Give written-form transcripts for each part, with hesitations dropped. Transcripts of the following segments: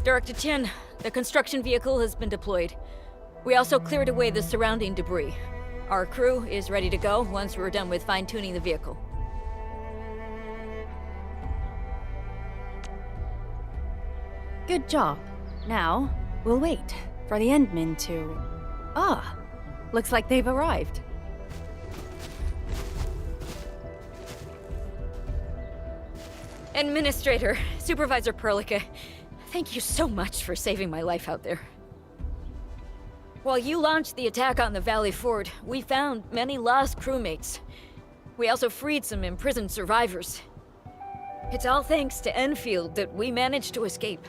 Director Chen, the construction vehicle has been deployed. We also cleared away the surrounding debris. Our crew is ready to go once we're done with fine-tuning the vehicle. Good job. Now, we'll wait for the Endmen to... Ah, looks like they've arrived. Endministrator, Supervisor Perlica, thank you so much for saving my life out there. While you launched the attack on the Valley Ford, we found many lost crewmates. We also freed some imprisoned survivors. It's all thanks to Endfield that we managed to escape.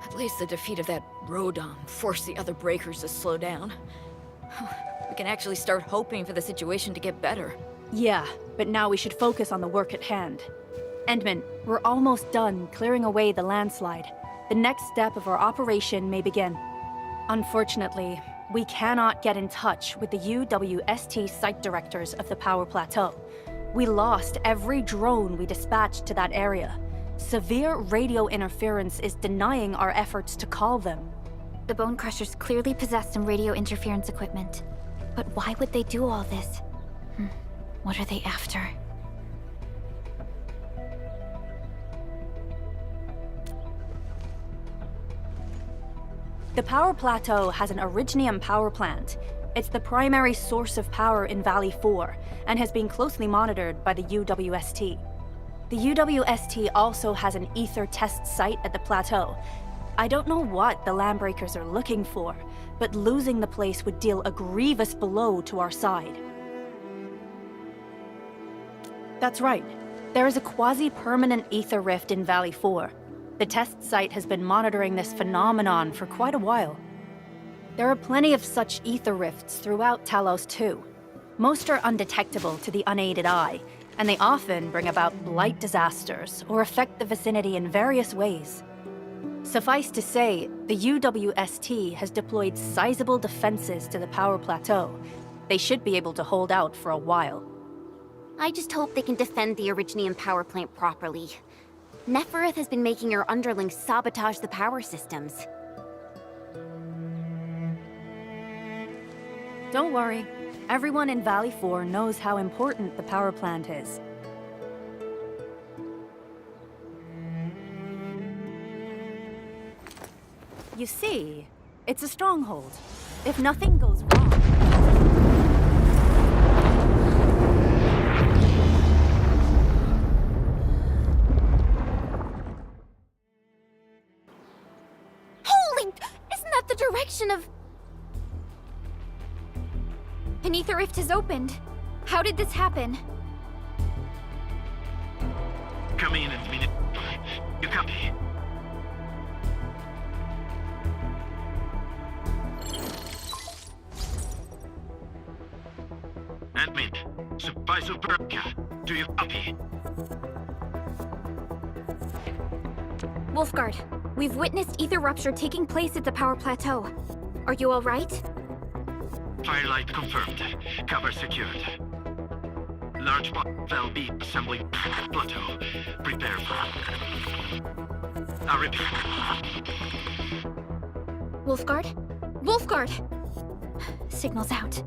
At least the defeat of that Rodon forced the other breakers to slow down. We can actually start hoping for the situation to get better. Yeah, but now we should focus on the work at hand. Endman, we're almost done clearing away the landslide. The next step of our operation may begin. Unfortunately, we cannot get in touch with the UWST site directors of the Power Plateau. We lost every drone we dispatched to that area. Severe radio interference is denying our efforts to call them. The Bone Crushers clearly possess some radio interference equipment. But why would they do all this? What are they after? The Power Plateau has an Originium power plant. It's the primary source of power in Valley 4, and has been closely monitored by the UWST. The UWST also has an ether test site at the plateau. I don't know what the Landbreakers are looking for, but losing the place would deal a grievous blow to our side. That's right. There is a quasi-permanent ether rift in Valley 4. The test site has been monitoring this phenomenon for quite a while. There are plenty of such ether rifts throughout Talos-II. Most are undetectable to the unaided eye, and they often bring about blight disasters or affect the vicinity in various ways. Suffice to say, the UWST has deployed sizable defenses to the Power Plateau. They should be able to hold out for a while. I just hope they can defend the Originium power plant properly. Nefereth has been making her underlings sabotage the power systems. Don't worry. Everyone in Valley 4 knows how important the power plant is. You see, it's a stronghold. If nothing goes wrong... Holy! Isn't that the direction of... An ether rift has opened. How did this happen? Come in and minute. You copy? Admin, Supervisor Perlica, do you copy? Wolfguard, we've witnessed ether rupture taking place at the Power Plateau. Are you all right? Firelight confirmed. Cover secured. Large Val B assembling plateau. Prepare for... I repeat. Wolfguard? Wolfguard! Signal's out.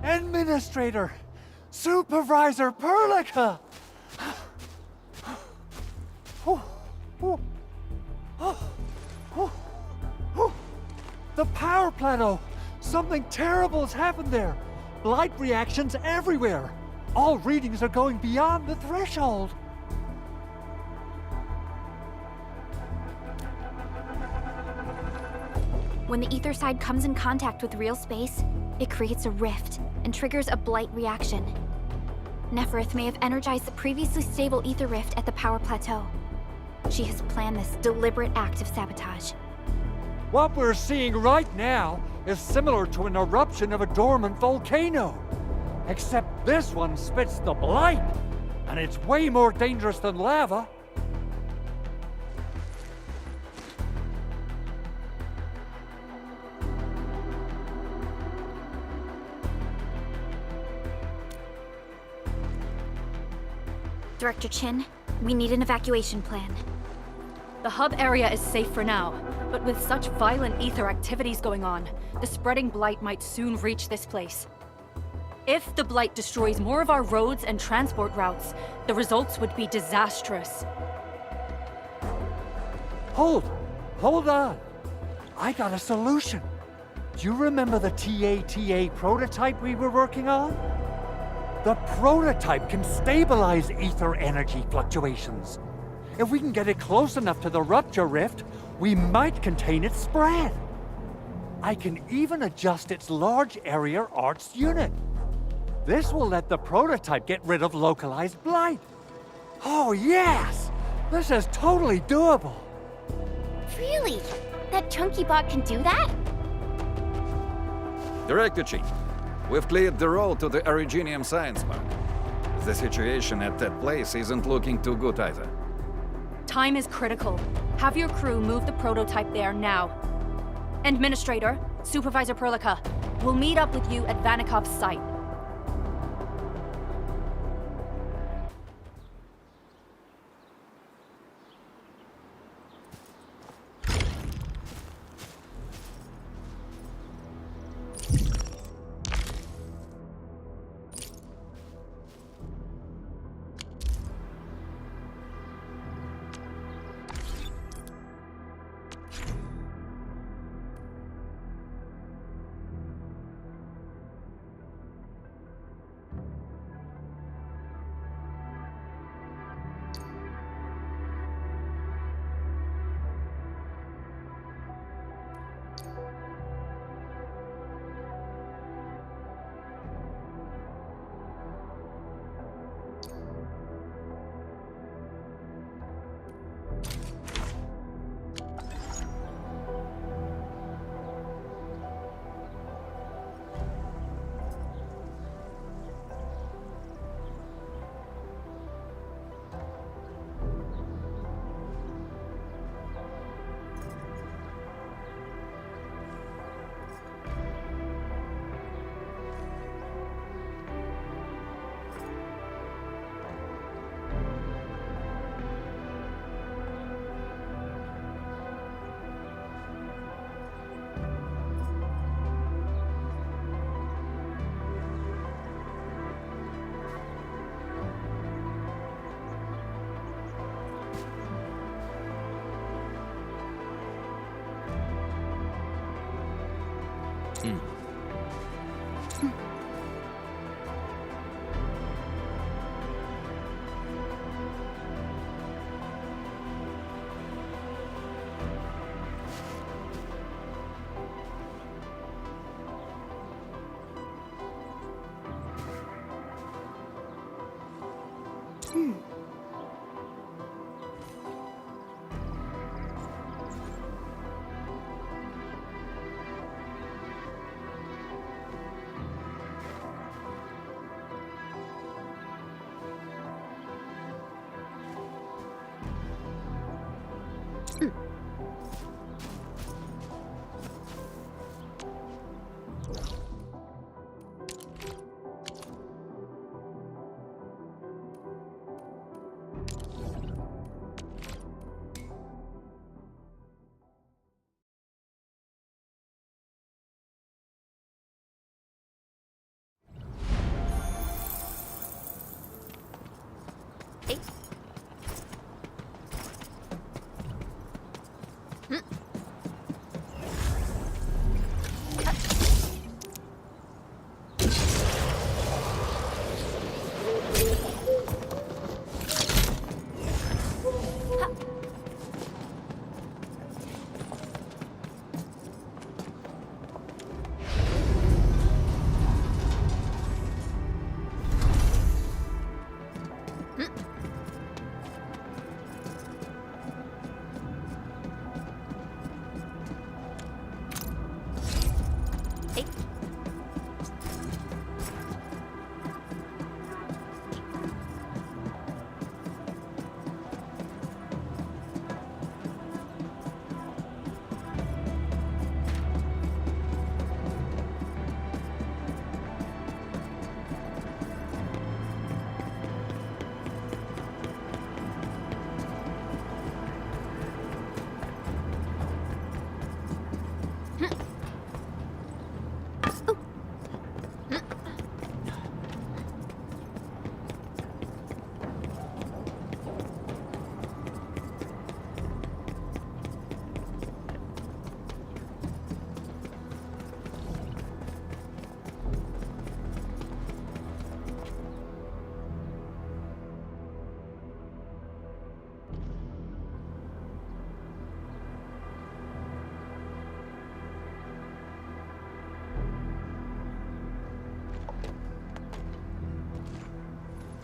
Endministrator! Supervisor Perlica! The power plateau! Something terrible has happened there! Blight reactions everywhere! All readings are going beyond the threshold! When the ether side comes in contact with real space, it creates a rift and triggers a blight reaction. Nefereth may have energized the previously stable ether rift at the Power Plateau. She has planned this deliberate act of sabotage. What we're seeing right now is similar to an eruption of a dormant volcano. Except this one spits the blight, and it's way more dangerous than lava. Director Chin, we need an evacuation plan. The hub area is safe for now, but with such violent ether activities going on, the spreading blight might soon reach this place. If the blight destroys more of our roads and transport routes, the results would be disastrous. Hold on. I got a solution. Do you remember the TATA prototype we were working on? The prototype can stabilize ether energy fluctuations. If we can get it close enough to the rupture rift, we might contain its spread. I can even adjust its large area arts unit. This will let the prototype get rid of localized blight. Oh yes! This is totally doable. Really? That chunky bot can do that? Director Chief, we've cleared the road to the Originium Science Park. The situation at that place isn't looking too good either. Time is critical. Have your crew move the prototype there now. Administrator, Supervisor Perlica, we'll meet up with you at Vanikov's site.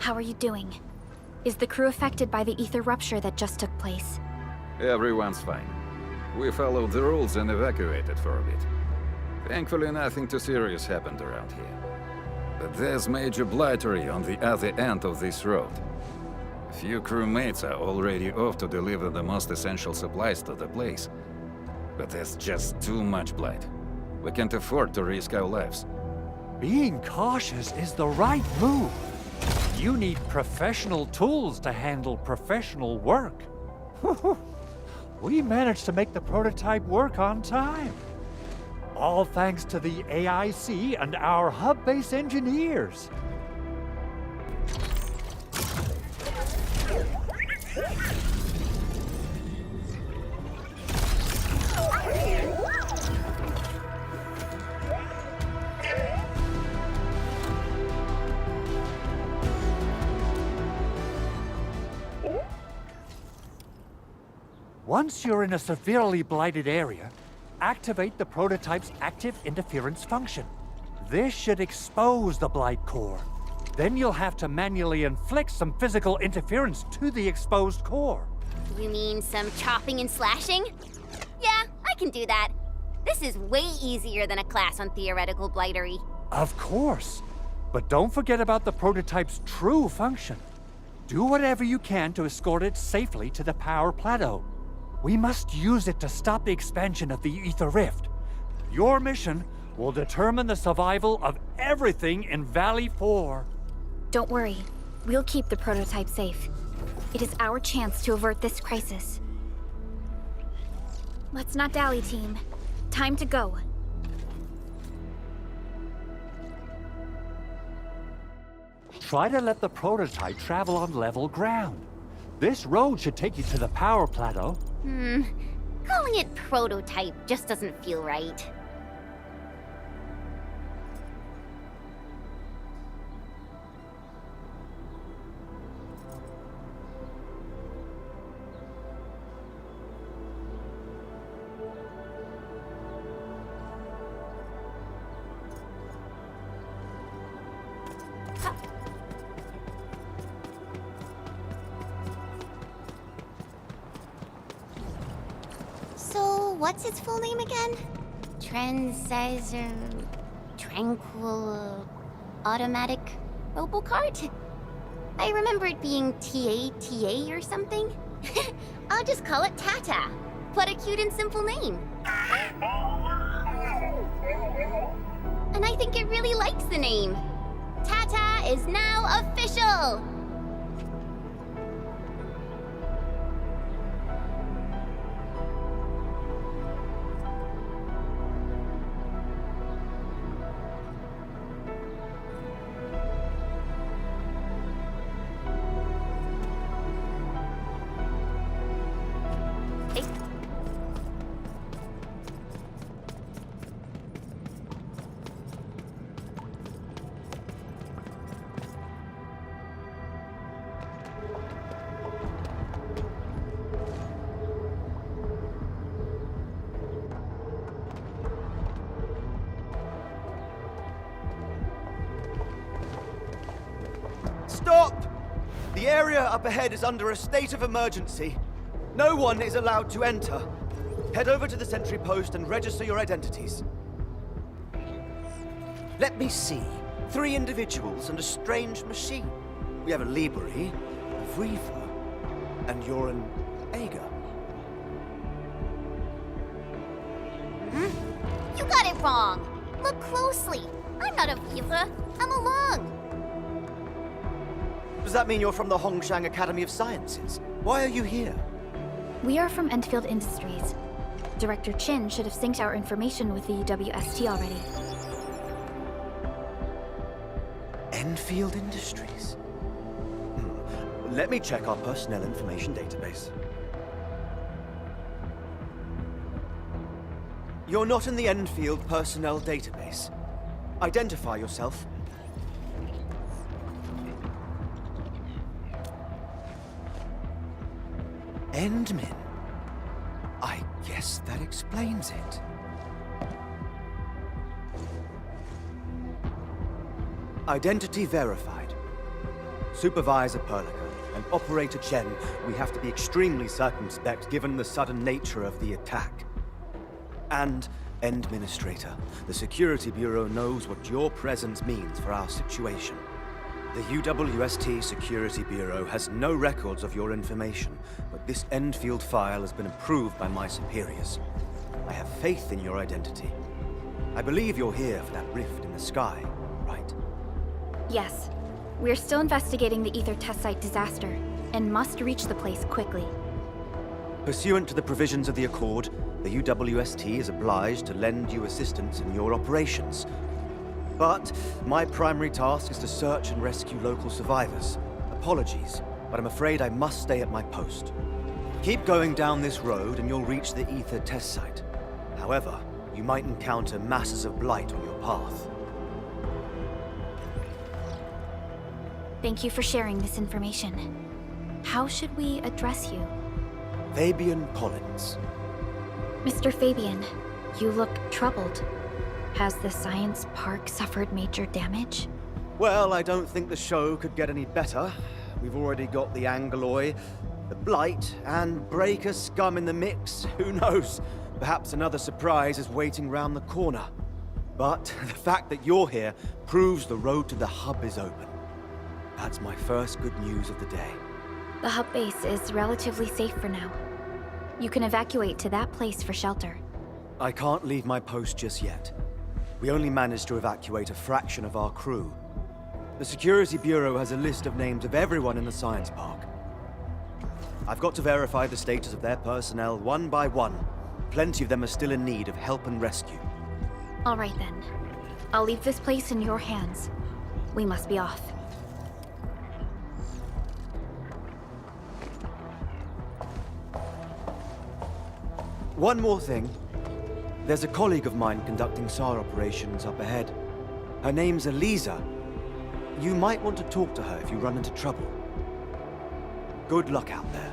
How are you doing? Is the crew affected by the ether rupture that just took place? Everyone's fine. We followed the rules and evacuated for a bit. Thankfully, nothing too serious happened around here. But there's major blightery on the other end of this road. A few crewmates are already off to deliver the most essential supplies to the place. But there's just too much blight. We can't afford to risk our lives. Being cautious is the right move. You need professional tools to handle professional work. We managed to make the prototype work on time. All thanks to the AIC and our hub-base engineers. Once you're in a severely blighted area, activate the prototype's active interference function. This should expose the blight core. Then you'll have to manually inflict some physical interference to the exposed core. You mean some chopping and slashing? Yeah, I can do that. This is way easier than a class on theoretical blightery. Of course. But don't forget about the prototype's true function. Do whatever you can to escort it safely to the power plateau. We must use it to stop the expansion of the Ether Rift. Your mission will determine the survival of everything in Valley 4. Don't worry. We'll keep the prototype safe. It is our chance to avert this crisis. Let's not dally, team. Time to go. Try to let the prototype travel on level ground. This road should take you to the power plateau. Calling it prototype just doesn't feel right. So, what's its full name again? Tranquil Automatic Robocart? I remember it being TATA or something. I'll just call it Tata. What a cute and simple name. And I think it really likes the name. Tata is now official! Stop! The area up ahead is under a state of emergency. No one is allowed to enter. Head over to the sentry post and register your identities. Let me see. 3 individuals and a strange machine. We have a Libri, a Vriefer, and you're an Ager. You got it wrong. Look closely. I'm not a Vriefer. I'm a Lung. Does that mean you're from the Hongshang Academy of Sciences? Why are you here? We are from Endfield Industries. Director Chin should have synced our information with the WST already. Endfield Industries? Let me check our personnel information database. You're not in the Endfield personnel database. Identify yourself. Endmin. I guess that explains it. Identity verified. Supervisor Perlica and Operator Chen, we have to be extremely circumspect given the sudden nature of the attack. And Endministrator, the Security Bureau knows what your presence means for our situation. The UWST Security Bureau has no records of your information, but this Endfield file has been approved by my superiors. I have faith in your identity. I believe you're here for that rift in the sky, right? Yes. We're still investigating the Ether test site disaster, and must reach the place quickly. Pursuant to the provisions of the Accord, the UWST is obliged to lend you assistance in your operations. But my primary task is to search and rescue local survivors. Apologies, but I'm afraid I must stay at my post. Keep going down this road and you'll reach the Ether test site. However, you might encounter masses of blight on your path. Thank you for sharing this information. How should we address you? Fabian Collins. Mr. Fabian, you look troubled. Has the science park suffered major damage? Well, I don't think the show could get any better. We've already got the Angeloi, the Blight, and Breaker scum in the mix. Who knows? Perhaps another surprise is waiting round the corner. But the fact that you're here proves the road to the hub is open. That's my first good news of the day. The hub base is relatively safe for now. You can evacuate to that place for shelter. I can't leave my post just yet. We only managed to evacuate a fraction of our crew. The Security Bureau has a list of names of everyone in the science park. I've got to verify the status of their personnel one by one. Plenty of them are still in need of help and rescue. All right then. I'll leave this place in your hands. We must be off. One more thing. There's a colleague of mine conducting SAR operations up ahead. Her name's Eliza. You might want to talk to her if you run into trouble. Good luck out there.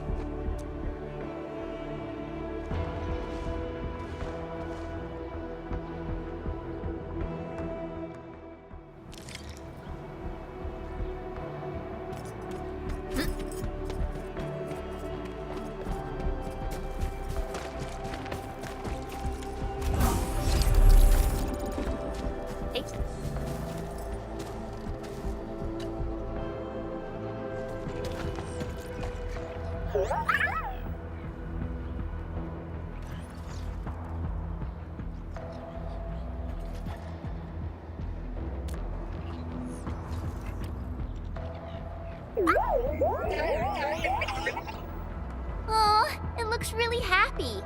Aw, it looks really happy.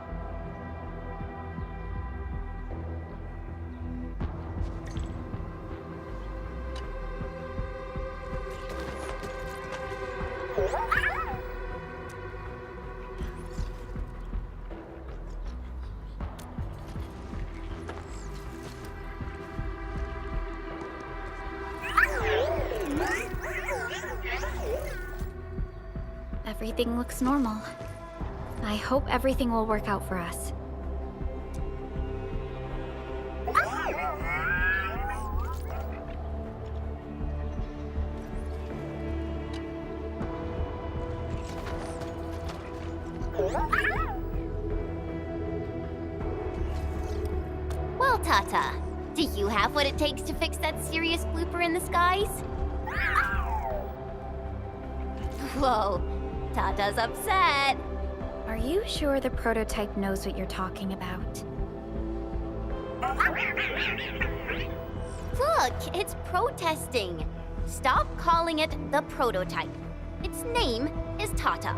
Everything looks normal. I hope everything will work out for us. Well, Tata, do you have what it takes to fix that serious blooper in the skies? Whoa, Tata's upset. Are you sure the prototype knows what you're talking about? Look, it's protesting. Stop calling it the prototype. Its name is Tata.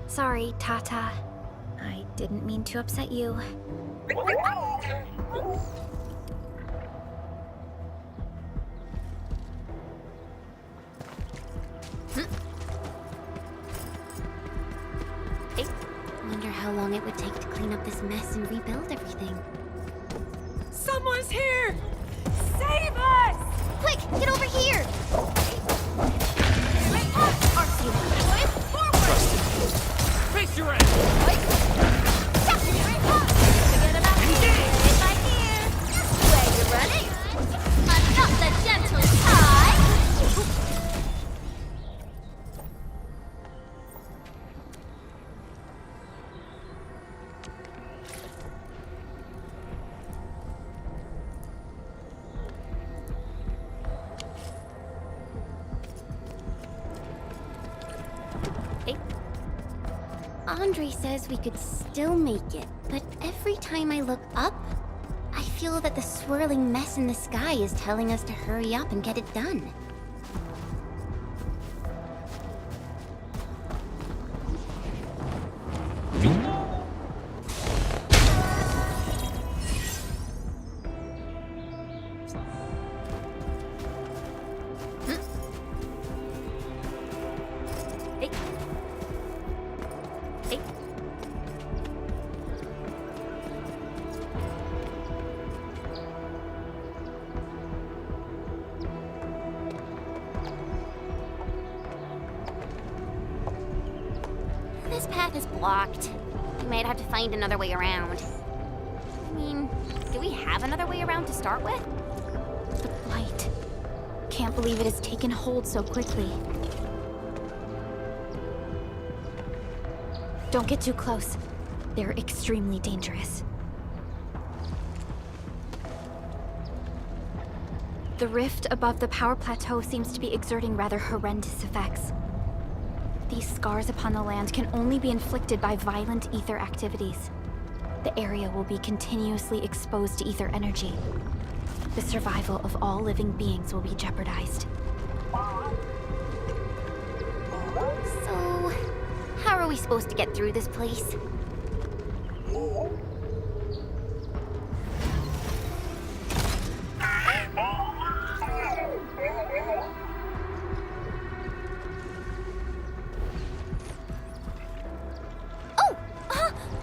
Sorry, Tata. I didn't mean to upset you. Wonder how long it would take to clean up this mess and rebuild everything. Someone's here! Save us! Quick, get over here! Face your ass! Andre says we could still make it, but every time I look up, I feel that the swirling mess in the sky is telling us to hurry up and get it done. This path is blocked. We might have to find another way around. I mean, do we have another way around to start with? The blight. Can't believe it has taken hold so quickly. Don't get too close. They're extremely dangerous. The rift above the power plateau seems to be exerting rather horrendous effects. These scars upon the land can only be inflicted by violent ether activities. The area will be continuously exposed to ether energy. The survival of all living beings will be jeopardized. So, how are we supposed to get through this place?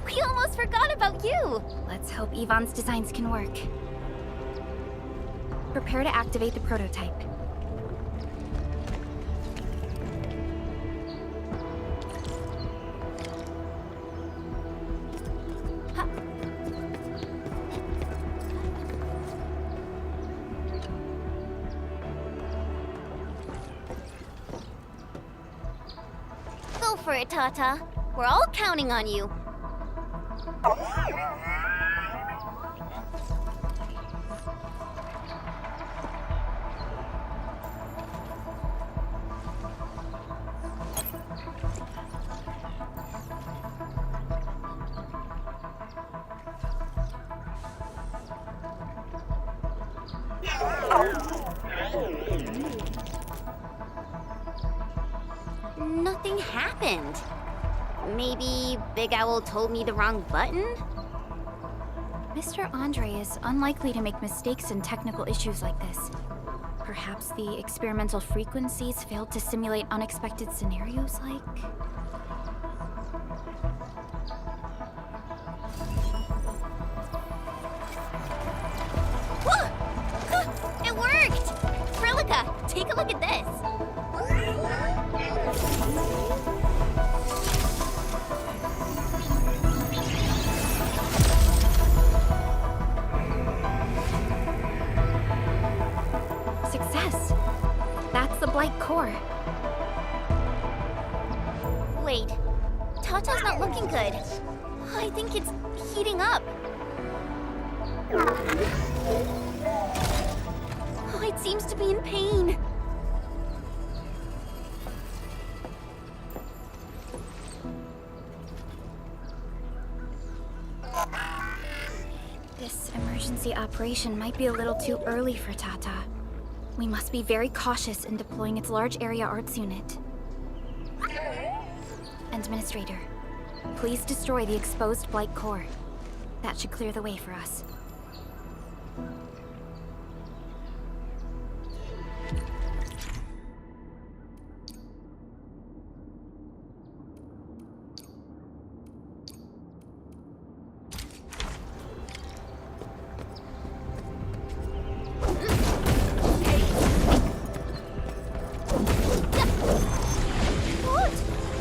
We almost forgot about you! Let's hope Yvonne's designs can work. Prepare to activate the prototype. Go for it, Tata. We're all counting on you. Nothing happened. Maybe Big Owl told me the wrong button? Mr. Andre is unlikely to make mistakes in technical issues like this. Perhaps the experimental frequencies failed to simulate unexpected scenarios like... It worked! Prilica, take a look at this. Success! That's the Blight core. Wait, Tata's not looking good. I think it's heating up. Oh, it seems to be in pain. This emergency operation might be a little too early for Tata. We must be very cautious in deploying its large area arts unit. Endministrator, please destroy the exposed Blight core. That should clear the way for us.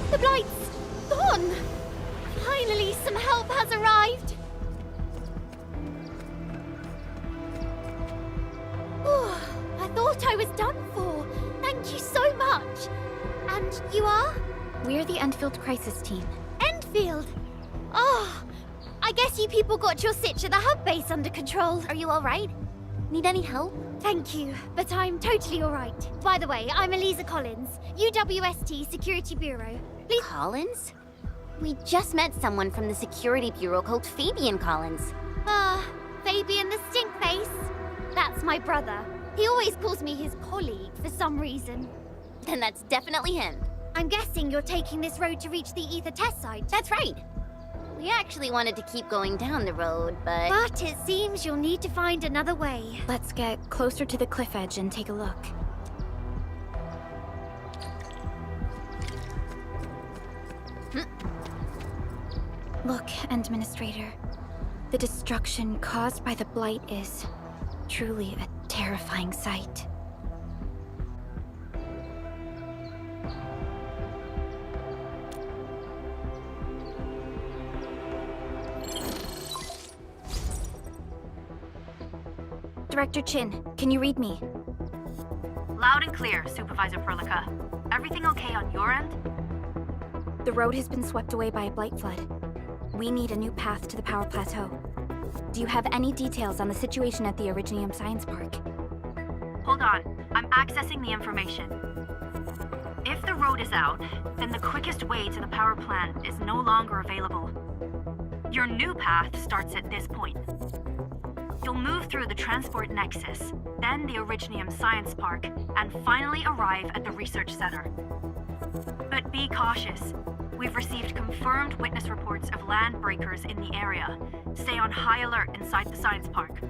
The Blight's gone! Finally, some help has arrived! Oh, I thought I was done for. Thank you so much. And you are? We're the Endfield crisis team. Endfield! Oh, I guess you people got your sitch at the hub base under control. Are you alright? Need any help? Thank you, but I'm totally alright. By the way, I'm Eliza Collins, UWST Security Bureau. Please. Collins? We just met someone from the Security Bureau called Fabian Collins. Fabian the Stinkface. That's my brother. He always calls me his colleague for some reason. Then that's definitely him. I'm guessing you're taking this road to reach the ether test site. That's right. We actually wanted to keep going down the road, but... But it seems you'll need to find another way. Let's get closer to the cliff edge and take a look. Look, Endministrator. The destruction caused by the Blight is truly a terrifying sight. Director Chin, can you read me? Loud and clear, Supervisor Perlica. Everything okay on your end? The road has been swept away by a blight flood. We need a new path to the power plateau. Do you have any details on the situation at the Originium Science Park? Hold on, I'm accessing the information. If the road is out, then the quickest way to the power plant is no longer available. Your new path starts at this point. You'll move through the Transport Nexus, then the Originium Science Park, and finally arrive at the Research Center. But be cautious. We've received confirmed witness reports of land breakers in the area. Stay on high alert inside the Science Park.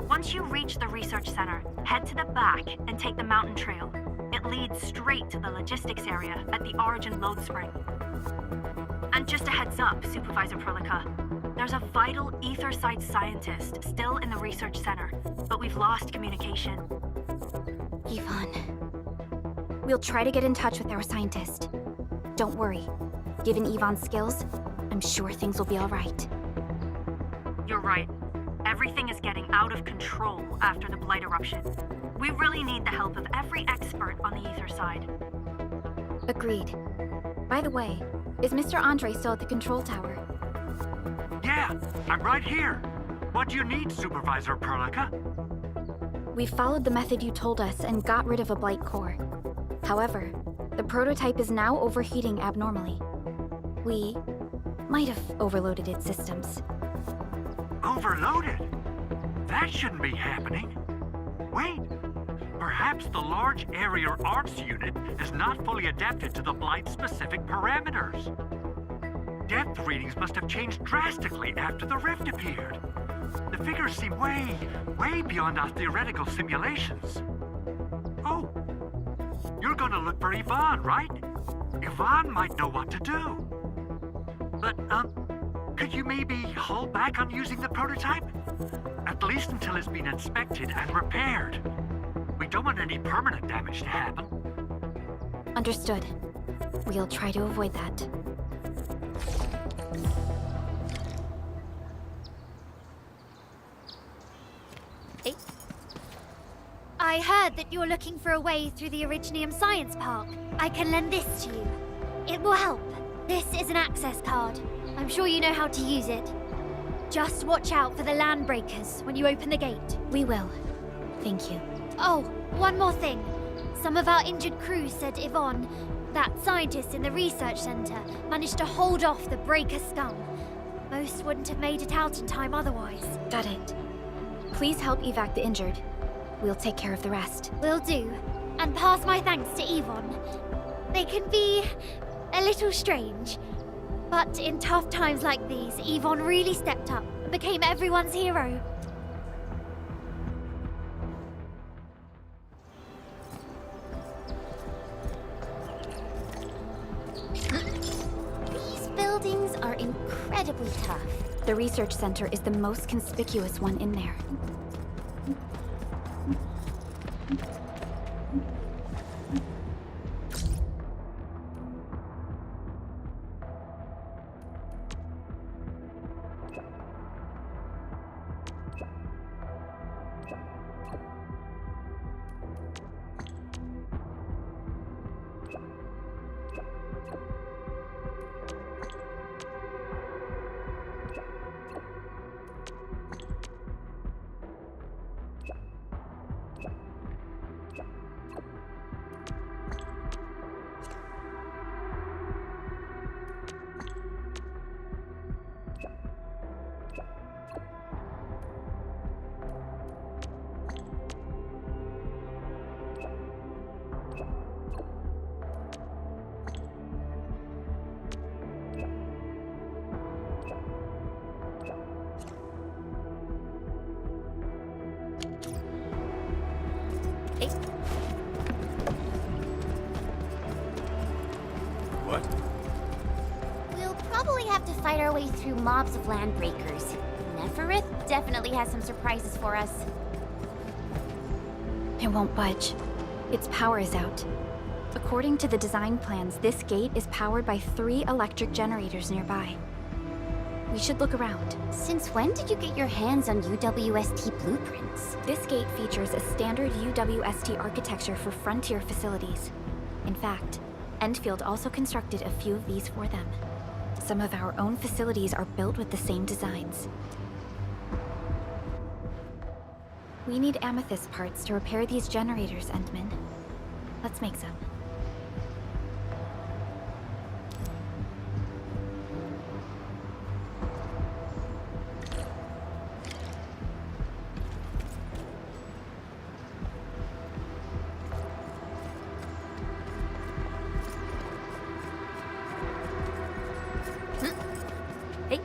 Once you reach the Research Center, head to the back and take the mountain trail. It leads straight to the logistics area at the Origin Load Spring. And just a heads up, Supervisor Perlica. There's a vital ether site scientist still in the research center, but we've lost communication. Yvonne. We'll try to get in touch with our scientist. Don't worry. Given Yvonne's skills, I'm sure things will be all right. You're right. Everything is getting out of control after the Blight eruption. We really need the help of every expert on the ether side. Agreed. By the way, is Mr. Andre still at the control tower? Yeah, I'm right here. What do you need, Supervisor Perlica? We followed the method you told us and got rid of a blight core. However, the prototype is now overheating abnormally. We might have overloaded its systems. Overloaded? That shouldn't be happening. Wait, perhaps the large area arms unit is not fully adapted to the Blight-specific parameters. Depth readings must have changed drastically after the rift appeared. The figures seem way beyond our theoretical simulations. Oh, you're gonna look for Yvonne, right? Yvonne might know what to do. But, could you maybe hold back on using the prototype? At least until it's been inspected and repaired. We don't want any permanent damage to happen. Understood. We'll try to avoid that. I heard that you're looking for a way through the Originium Science Park. I can lend this to you. It will help. This is an access card. I'm sure you know how to use it. Just watch out for the land breakers when you open the gate. We will. Thank you. Oh, one more thing. Some of our injured crew said Yvonne, that scientist in the research center, managed to hold off the breaker scum. Most wouldn't have made it out in time otherwise. Got it. Please help evac the injured. We'll take care of the rest. Will do. And pass my thanks to Yvonne. They can be a little strange. But in tough times like these, Yvonne really stepped up and became everyone's hero. These buildings are incredibly tough. The research center is the most conspicuous one in there. What? We'll probably have to fight our way through mobs of landbreakers. Neferith definitely has some surprises for us. It won't budge. Its power is out. According to the design plans, this gate is powered by 3 electric generators nearby. We should look around. Since when did you get your hands on UWST blueprints? This gate features a standard UWST architecture for frontier facilities. In fact, Endfield also constructed a few of these for them. Some of our own facilities are built with the same designs. We need amethyst parts to repair these generators, Endman. Let's make some. Hey.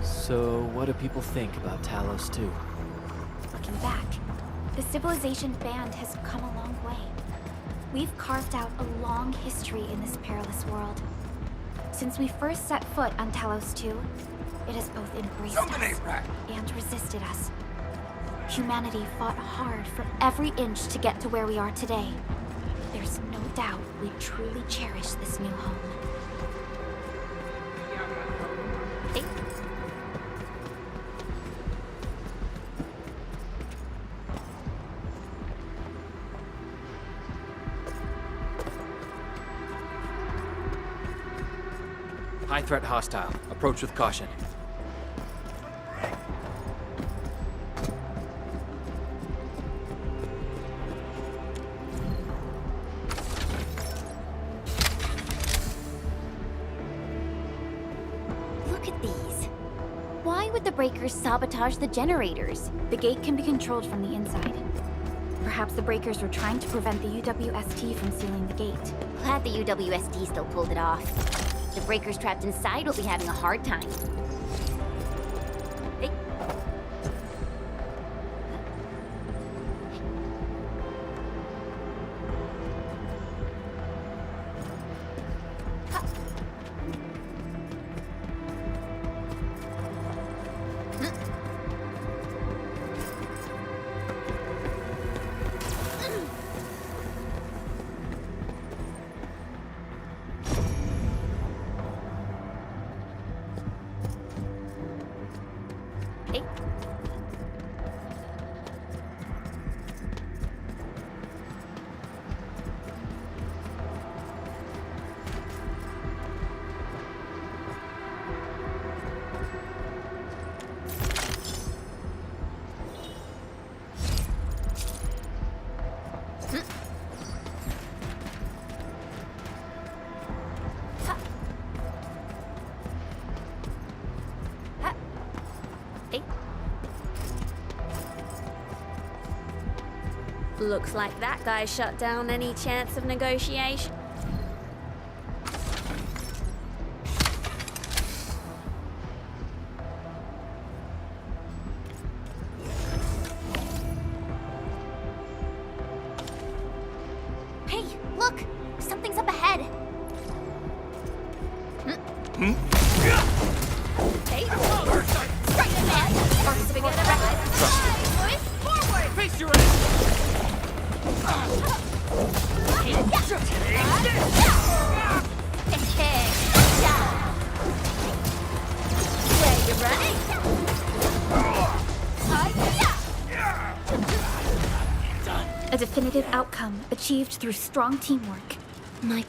So, what do people think about Talos-II? Looking back, the civilization band has come a long way. We've carved out a long history in this perilous world. Since we first set foot on Talos-II, it has both embraced us and resisted us. Humanity fought hard for every inch to get to where we are today. There's no doubt we truly cherish this new home. Hey. High threat hostile. Approach with caution. Look at these. Why would the breakers sabotage the generators? The gate can be controlled from the inside. Perhaps the breakers were trying to prevent the UWST from sealing the gate. Glad the UWST still pulled it off. The breakers trapped inside will be having a hard time. Hey. Looks like that guy shut down any chance of negotiation. Hey, look! Something's up ahead! Hey, whoa! Strike! Watch your Where you running? A definitive outcome achieved through strong teamwork. My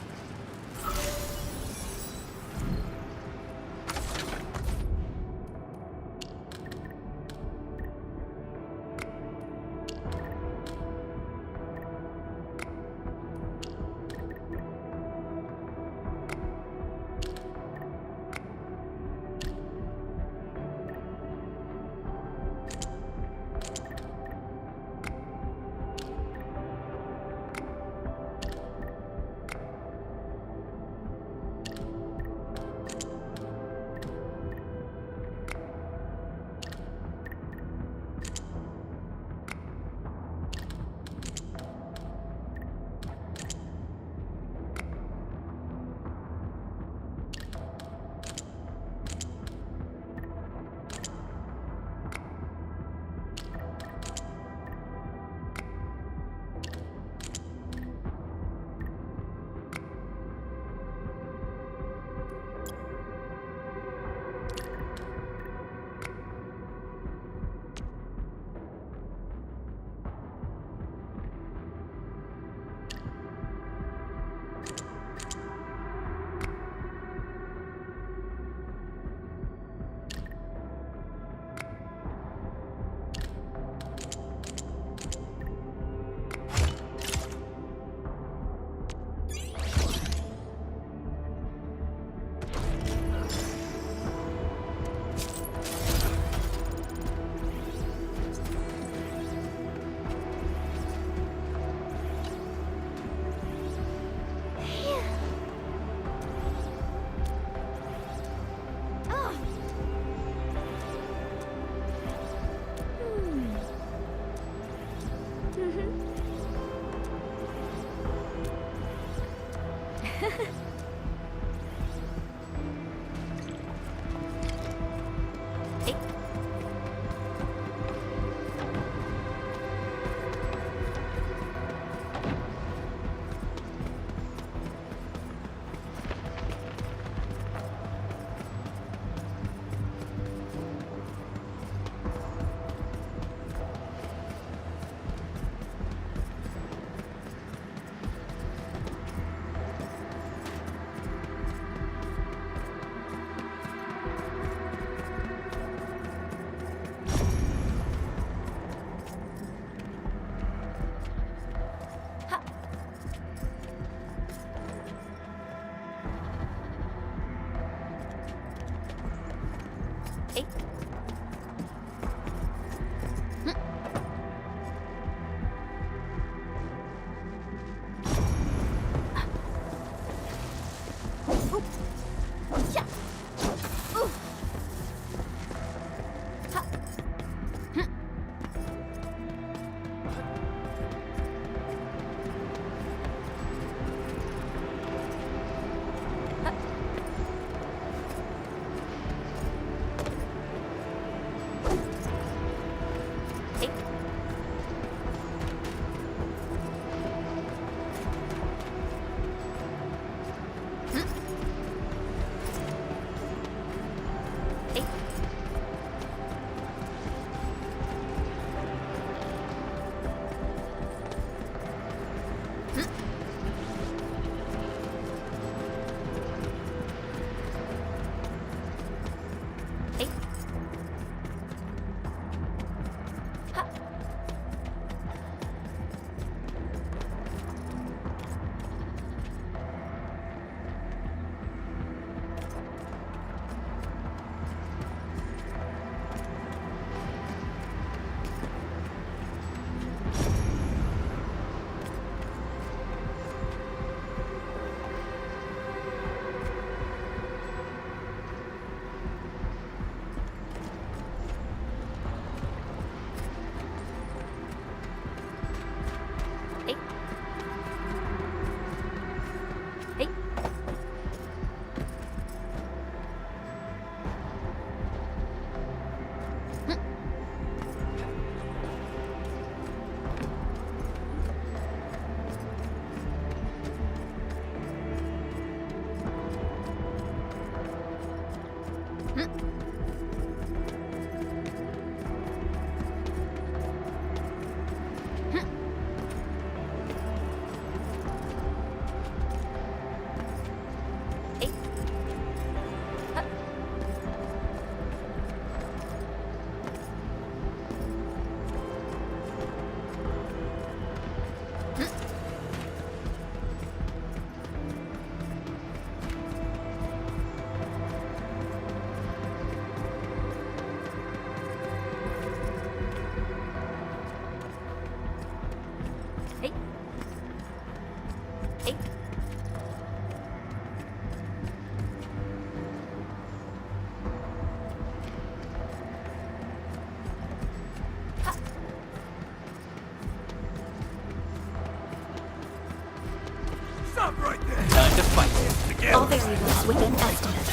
variables within estimates.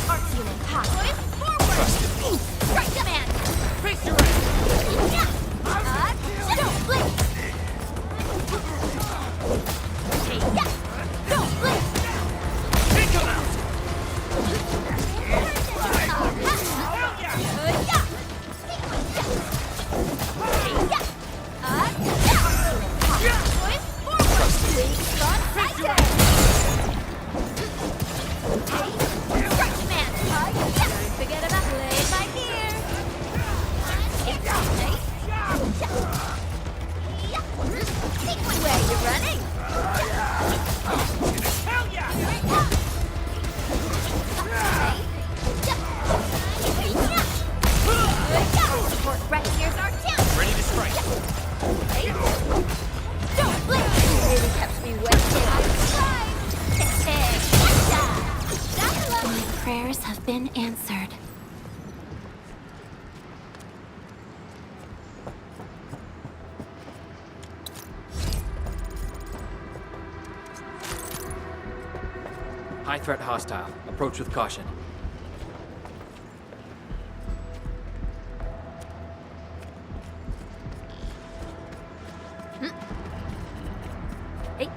Arts unit hot. Forward! Right command! Face your ass! Don't blink! Don't blink! Take him out! Forget about play by ear. Where you running? Hell yeah! Right here's our chance. Ready to strike. Don't blink. Really kept me wet. My prayers have been answered. High threat hostile. Approach with caution. Hey.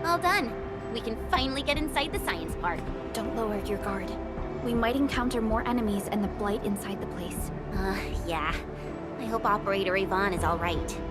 All done. We can finally get inside the science park. Don't lower your guard. We might encounter more enemies and the blight inside the place. Yeah. I hope Operator Yvonne is all right.